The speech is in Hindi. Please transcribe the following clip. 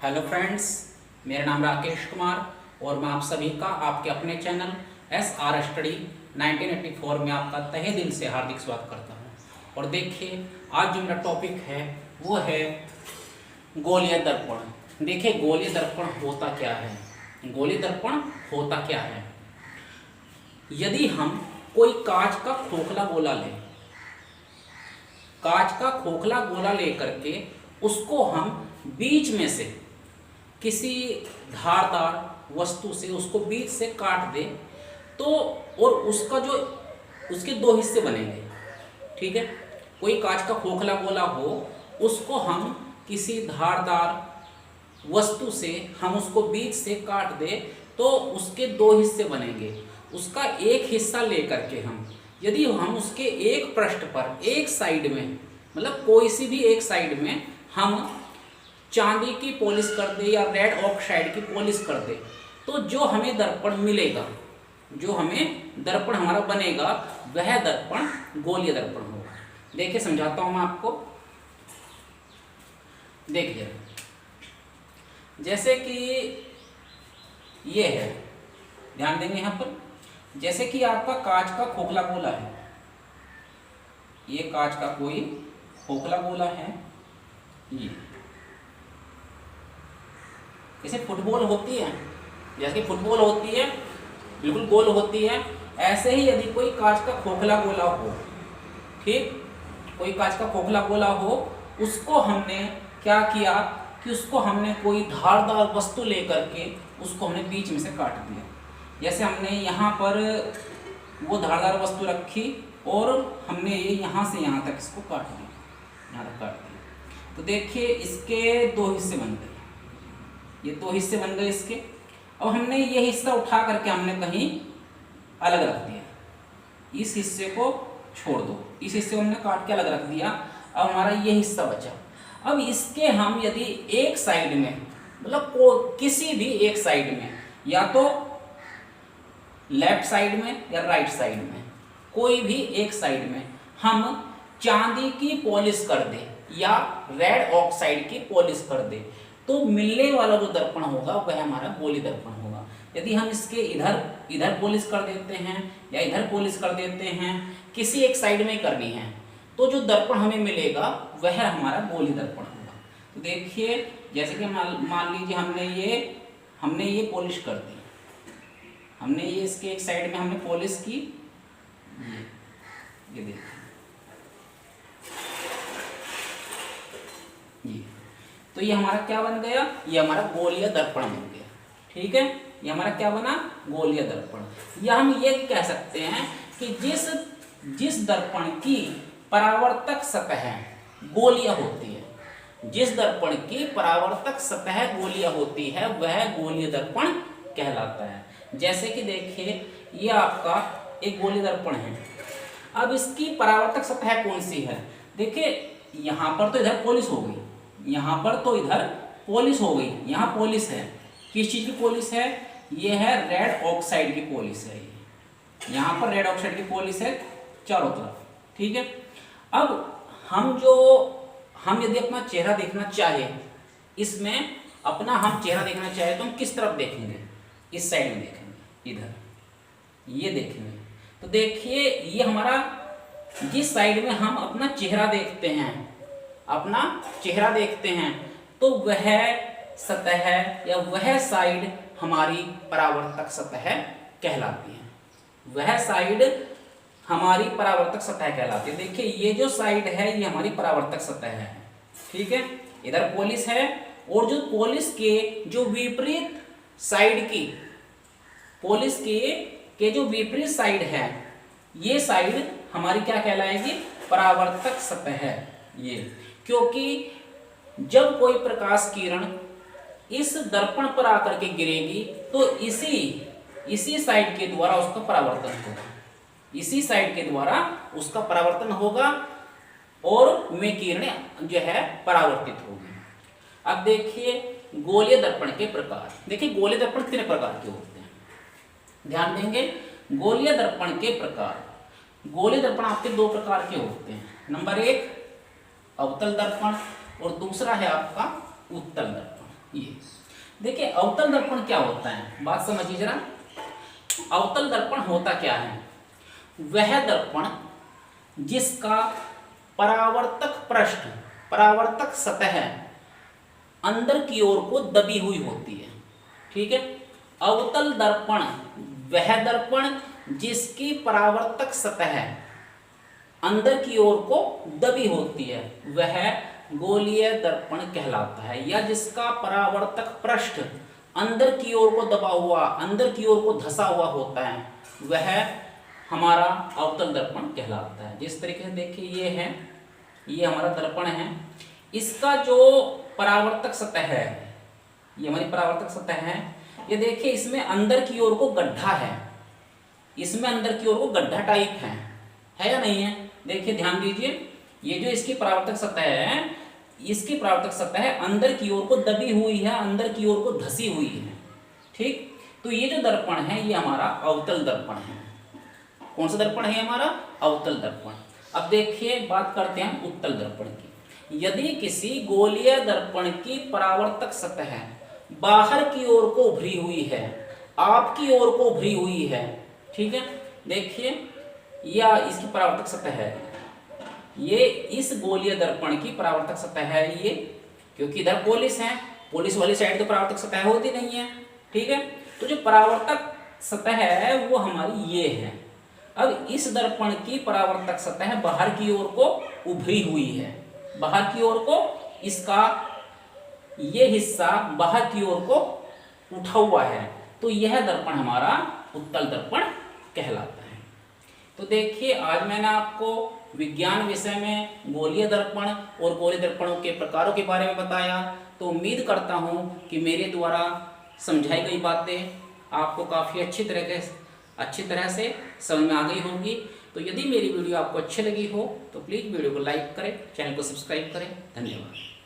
हेलो फ्रेंड्स, मेरा नाम राकेश कुमार और मैं आप सभी का आपके अपने चैनल SR स्टडी 1984 में आपका तहे दिल से हार्दिक स्वागत करता हूं। और देखिए, आज जो मेरा टॉपिक है वो है गोलीय दर्पण। देखिए, गोलीय दर्पण होता क्या है। गोलीय दर्पण होता क्या है, यदि हम कोई कांच का खोखला गोला लें, कांच का खोखला गोला लेकर के उसको हम बीच में से किसी धारदार वस्तु से उसको बीच से काट दे तो और उसका जो उसके दो हिस्से बनेंगे। ठीक है, कोई कांच का खोखला गोला हो, उसको हम किसी धारदार वस्तु से हम उसको बीच से काट दे तो उसके दो हिस्से बनेंगे। उसका एक हिस्सा लेकर के यदि हम उसके एक पृष्ठ पर एक साइड में, मतलब कोई सी भी एक साइड में हम चांदी की पॉलिश कर दे या रेड ऑक्साइड की पॉलिश कर दे, तो जो हमें दर्पण मिलेगा, जो हमें दर्पण हमारा बनेगा, वह दर्पण गोलीय दर्पण होगा। देखिए, समझाता हूं मैं आपको। देखिए, जैसे कि ये है, ध्यान देंगे यहां पर। जैसे कि आपका कांच का खोखला गोला है, ये कांच का कोई खोखला गोला है, ये जैसे फुटबॉल होती है, जैसे फुटबॉल होती है बिल्कुल गोल होती है, ऐसे ही यदि कोई कांच का खोखला गोला हो, ठीक, कोई कांच का खोखला गोला हो, उसको हमने क्या किया कि उसको हमने कोई धारदार वस्तु लेकर के उसको हमने बीच में से काट दिया। जैसे हमने यहाँ पर वो धारदार वस्तु रखी और हमने ये यहाँ से यहाँ तक इसको काट दिया, यहाँ तक काट दिया। तो देखिए, इसके दो हिस्से बन गए, ये दो हिस्से बन गए इसके। अब हमने ये हिस्सा उठा करके हमने कहीं अलग रख दिया, इस हिस्से को छोड़ दो, इस हिस्से को हमने काट के अलग रख दिया। अब हमारा ये हिस्सा बचा। अब इसके हम यदि एक साइड में, मतलब किसी भी एक साइड में, या तो लेफ्ट साइड में या राइट साइड में, कोई भी एक साइड में हम चांदी की पॉलिश कर दे या रेड ऑक्साइड की पॉलिश कर दे, तो मिलने वाला जो दर्पण होगा वह हमारा गोलीय दर्पण होगा। यदि हम इसके इधर पॉलिश कर देते हैं या इधर पॉलिश कर देते हैं, किसी एक साइड में करनी है, तो जो दर्पण हमें मिलेगा वह हमारा गोलीय दर्पण होगा। तो देखिए, जैसे कि मान लीजिए हमने ये पॉलिश कर दी, हमने ये इसके एक साइड में हमने पॉलिश की, ये देखिए, ये तो ये हमारा क्या बन गया, ये हमारा गोलीय दर्पण बन गया। ठीक है, ये हमारा क्या बना, गोलीय दर्पण। या हम ये कह सकते हैं कि जिस दर्पण की परावर्तक सतह गोलीय होती है, जिस दर्पण की परावर्तक सतह गोलीय होती है, वह गोलीय दर्पण कहलाता है। जैसे कि देखिए, ये आपका एक गोलीय दर्पण है। अब इसकी परावर्तक सतह कौन सी है? देखिए, यहां पर तो इधर पॉलिश हो गई, यहाँ पर तो इधर पॉलिश हो गई, यहाँ पॉलिश है। किस चीज की पॉलिश है? ये है रेड ऑक्साइड की पॉलिश है। यहाँ पर रेड ऑक्साइड की पॉलिश है चारों तरफ। ठीक है, अब हम यदि अपना चेहरा देखना चाहे, इसमें अपना हम चेहरा देखना चाहे तो हम किस तरफ देखेंगे? इस साइड में देखेंगे, इधर ये देखेंगे। तो देखिए, ये हमारा जिस साइड में हम अपना चेहरा देखते हैं, तो वह सतह या वह साइड हमारी परावर्तक सतह कहलाती है। वह साइड हमारी परावर्तक सतह कहलाती है। देखिए, ये जो साइड है ये हमारी परावर्तक सतह है। ठीक है, इधर पॉलिश है, और जो पॉलिश के जो विपरीत साइड की, पॉलिश के जो विपरीत साइड है, ये साइड हमारी क्या कहलाएगी? परावर्तक सतह है। ये क्योंकि जब कोई प्रकाश किरण इस दर्पण पर आकर के गिरेगी तो इसी साइड के द्वारा उसका परावर्तन होगा, इसी साइड के द्वारा उसका परावर्तन होगा और वे किरणें जो है परावर्तित होगी। अब देखिए, गोलीय दर्पण के प्रकार। देखिए, गोलीय दर्पण कितने प्रकार के होते हैं, ध्यान देंगे। गोलीय दर्पण के प्रकार, गोलीय दर्पण आपके दो प्रकार के होते हैं। नंबर एक, अवतल दर्पण, और दूसरा है आपका उत्तल दर्पण। ये देखिए अवतल दर्पण क्या होता है, बात समझिए जरा। अवतल दर्पण होता क्या है? वह दर्पण जिसका परावर्तक पृष्ठ, परावर्तक सतह अंदर की ओर को दबी हुई होती है। ठीक है, अवतल दर्पण वह दर्पण जिसकी परावर्तक सतह अंदर की ओर को दबी होती है, वह गोलीय दर्पण कहलाता है। या जिसका परावर्तक पृष्ठ अंदर की ओर को दबा हुआ, अंदर की ओर को धंसा हुआ होता है, वह हमारा अवतल दर्पण कहलाता है। जिस तरीके से देखिए ये है, ये हमारा दर्पण है, इसका जो परावर्तक सतह है, ये हमारी परावर्तक सतह है, ये देखिए इसमें अंदर की ओर को गड्ढा है, इसमें अंदर की ओर को गड्ढा टाइप है या नहीं है? देखिए ध्यान दीजिए, ये जो इसकी परावर्तक सतह है, इसकी परावर्तक सतह अंदर की ओर को दबी हुई है, अंदर की ओर को धसी हुई है। ठीक, तो ये जो दर्पण है ये हमारा अवतल दर्पण है। कौन सा दर्पण है हमारा? अवतल दर्पण। अब देखिए बात करते हैं उत्तल दर्पण की। यदि किसी गोलीय दर्पण की परावर्तक सतह बाहर की ओर को उभरी हुई है, आपकी ओर को उभरी हुई है, ठीक है, देखिए या इसकी परावर्तक सतह है, ये इस गोलीय दर्पण की परावर्तक सतह है ये, क्योंकि इधर पोलिस है, पोलिस वाली साइड तो परावर्तक सतह होती नहीं है। ठीक है, तो जो परावर्तक सतह है वो हमारी ये है। अब इस दर्पण की परावर्तक सतह बाहर की ओर को उभरी हुई है, बाहर की ओर को इसका ये हिस्सा बाहर की ओर को उठा हुआ है, तो यह दर्पण हमारा उत्तल दर्पण कहलाता है। तो देखिए आज मैंने आपको विज्ञान विषय में गोलीय दर्पण और गोलीय दर्पणों के प्रकारों के बारे में बताया। तो उम्मीद करता हूँ कि मेरे द्वारा समझाई गई बातें आपको काफ़ी अच्छी तरह से समझ में आ गई होंगी। तो यदि मेरी वीडियो आपको अच्छी लगी हो तो प्लीज़ वीडियो को लाइक करें, चैनल को सब्सक्राइब करें। धन्यवाद।